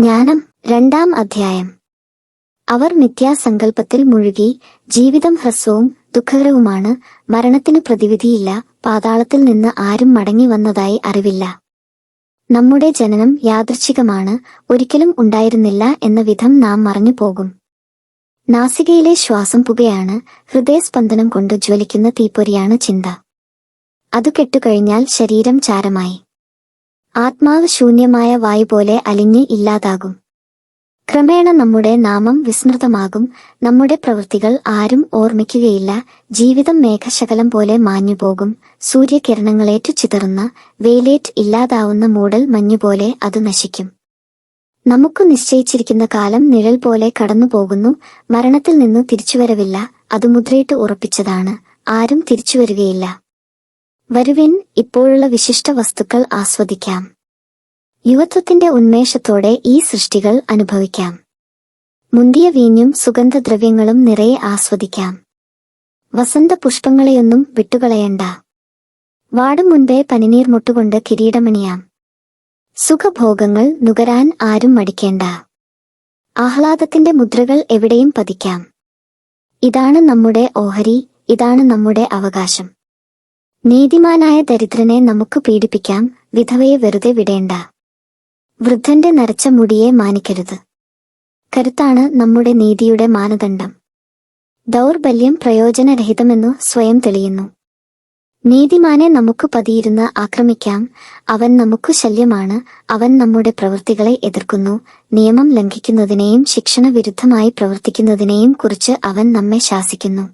ജ്ഞാനം 2-ാം അധ്യായം. അവർ മിഥ്യാസങ്കല്പത്തിൽ മുഴുകി. ജീവിതം ഹ്രസ്വവും ദുഃഖകരവുമാണ്. മരണത്തിനു പ്രതിവിധിയില്ല. പാതാളത്തിൽ നിന്ന് ആരും മടങ്ങി വന്നതായി അറിവില്ല. നമ്മുടെ ജനനം യാദൃച്ഛികമാണ്. ഒരിക്കലും ഉണ്ടായിരുന്നില്ല എന്ന വിധം നാം മറഞ്ഞു പോകും. നാസികയിലെ ശ്വാസം പുകയാണ്. ഹൃദയസ്പന്ദനം കൊണ്ട് ജ്വലിക്കുന്ന തീപ്പൊരിയാണ് ചിന്ത. അതു കെട്ടുകഴിഞ്ഞാൽ ശരീരം ചാരമായി. ആത്മാവ് ശൂന്യമായ വായു പോലെ അലിഞ്ഞ് ഇല്ലാതാകും. ക്രമേണ നമ്മുടെ നാമം വിസ്മൃതമാകും. നമ്മുടെ പ്രവൃത്തികൾ ആരും ഓർമ്മിക്കുകയില്ല. ജീവിതം മേഘശകലം പോലെ മാഞ്ഞുപോകും. സൂര്യകിരണങ്ങളേറ്റു ചിതറുന്ന, വെയിലേറ്റ് ഇല്ലാതാവുന്ന മൂടൽ മഞ്ഞുപോലെ അത് നശിക്കും. നമുക്ക് നിശ്ചയിച്ചിരിക്കുന്ന കാലം നിഴൽ പോലെ കടന്നുപോകുന്നു. മരണത്തിൽ നിന്നു തിരിച്ചുവരവില്ല. അത് മുദ്രയിട്ട് ഉറപ്പിച്ചതാണ്. ആരും തിരിച്ചുവരികയില്ല. വരുവിൻ, ഇപ്പോഴുള്ള വിശിഷ്ട വസ്തുക്കൾ ആസ്വദിക്കാം. യുവത്വത്തിന്റെ ഉന്മേഷത്തോടെ ഈ സൃഷ്ടികൾ അനുഭവിക്കാം. മുന്തിയ വീഞ്ഞും സുഗന്ധദ്രവ്യങ്ങളും നിറയെ ആസ്വദിക്കാം. വസന്ത പുഷ്പങ്ങളെയൊന്നും വിട്ടുകളയണ്ട. വാടും മുൻപേ പനിനീർ മുട്ടുകൊണ്ട് കിരീടമണിയാം. സുഖഭോഗങ്ങൾ നുകരാൻ ആരും മടിക്കേണ്ട. ആഹ്ലാദത്തിന്റെ മുദ്രകൾ എവിടെയും പതിക്കാം. ഇതാണ് നമ്മുടെ ഓഹരി, ഇതാണ് നമ്മുടെ അവകാശം. നീതിമാനായ ദരിദ്രനെ നമുക്ക് പീഡിപ്പിക്കാം. വിധവയെ വെറുതെ വിടേണ്ട. വൃദ്ധന്റെ നരച്ച മുടിയെ മാനിക്കരുത്. കരുത്താണ് നമ്മുടെ നീതിയുടെ മാനദണ്ഡം. ദൗർബല്യം പ്രയോജനരഹിതമെന്നു സ്വയം തെളിയുന്നു. നീതിമാനെ നമുക്ക് പതിയിരുന്ന് ആക്രമിക്കാം. അവൻ നമുക്ക് ശല്യമാണ്. അവൻ നമ്മുടെ പ്രവൃത്തികളെ എതിർക്കുന്നു. നിയമം ലംഘിക്കുന്നതിനെയും ശിക്ഷണ വിരുദ്ധമായി പ്രവർത്തിക്കുന്നതിനെയും കുറിച്ച് അവൻ നമ്മെ ശാസിക്കുന്നു.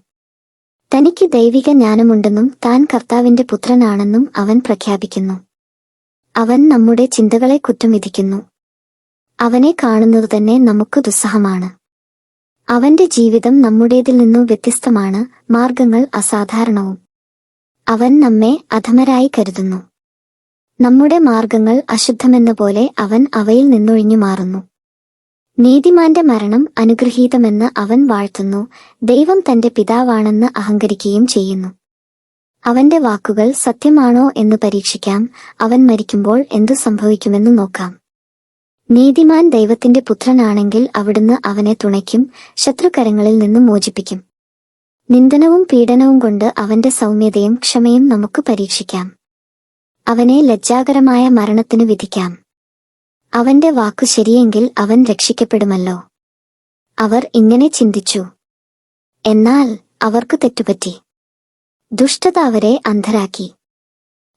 തനിക്ക് ദൈവിക ജ്ഞാനമുണ്ടെന്നും താൻ കർത്താവിന്റെ പുത്രനാണെന്നും അവൻ പ്രഖ്യാപിക്കുന്നു. അവൻ നമ്മുടെ ചിന്തകളെ കുറ്റം വിധിക്കുന്നു. അവനെ കാണുന്നത് തന്നെ നമുക്ക് ദുസ്സഹമാണ്. അവന്റെ ജീവിതം നമ്മുടേതിൽ നിന്നു വ്യത്യസ്തമാണ്. മാർഗങ്ങൾ അസാധാരണവും. അവൻ നമ്മെ അധമരായി കരുതുന്നു. നമ്മുടെ മാർഗങ്ങൾ അശുദ്ധമെന്ന പോലെ അവൻ അവയിൽ നിന്നൊഴിഞ്ഞു മാറുന്നു. നീതിമാന്റെ മരണം അനുഗ്രഹീതമെന്ന് അവൻ വാഴ്ത്തുന്നു. ദൈവം തന്റെ പിതാവാണെന്ന് അഹങ്കരിക്കുകയും ചെയ്യുന്നു. അവന്റെ വാക്കുകൾ സത്യമാണോ എന്ന് പരീക്ഷിക്കാം. അവൻ മരിക്കുമ്പോൾ എന്തു സംഭവിക്കുമെന്ന് നോക്കാം. നീതിമാൻ ദൈവത്തിന്റെ പുത്രനാണെങ്കിൽ അവിടുന്ന് അവനെ തുണയ്ക്കും. ശത്രുകരങ്ങളിൽ നിന്നും മോചിപ്പിക്കും. നിന്ദനവും പീഡനവും കൊണ്ട് അവന്റെ സൗമ്യതയും ക്ഷമയും നമുക്ക് പരീക്ഷിക്കാം. അവനെ ലജ്ജാകരമായ മരണത്തിനു വിധിക്കാം. അവന്റെ വാക്കു ശരിയെങ്കിൽ അവൻ രക്ഷിക്കപ്പെടുമല്ലോ. അവർ ഇങ്ങനെ ചിന്തിച്ചു. എന്നാൽ അവർക്ക് തെറ്റുപറ്റി. ദുഷ്ടത അവരെ അന്ധരാക്കി.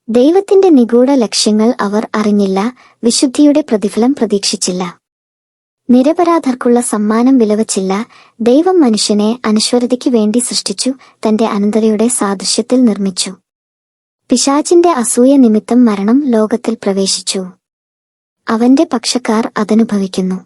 ദൈവത്തിന്റെ നിഗൂഢ ലക്ഷ്യങ്ങൾ അവർ അറിഞ്ഞില്ല. വിശുദ്ധിയുടെ പ്രതിഫലം പ്രതീക്ഷിച്ചില്ല. നിരപരാധർക്കുള്ള സമ്മാനം വിലവച്ചില്ല. ദൈവം മനുഷ്യനെ അനശ്വരതയ്ക്കു വേണ്ടി സൃഷ്ടിച്ചു. തന്റെ അനന്തതയുടെ സാദൃശ്യത്തിൽ നിർമ്മിച്ചു. പിശാചിന്റെ അസൂയ നിമിത്തം മരണം ലോകത്തിൽ പ്രവേശിച്ചു. അവന്റെ പക്ഷക്കാർ അതനുഭവിക്കുന്നു.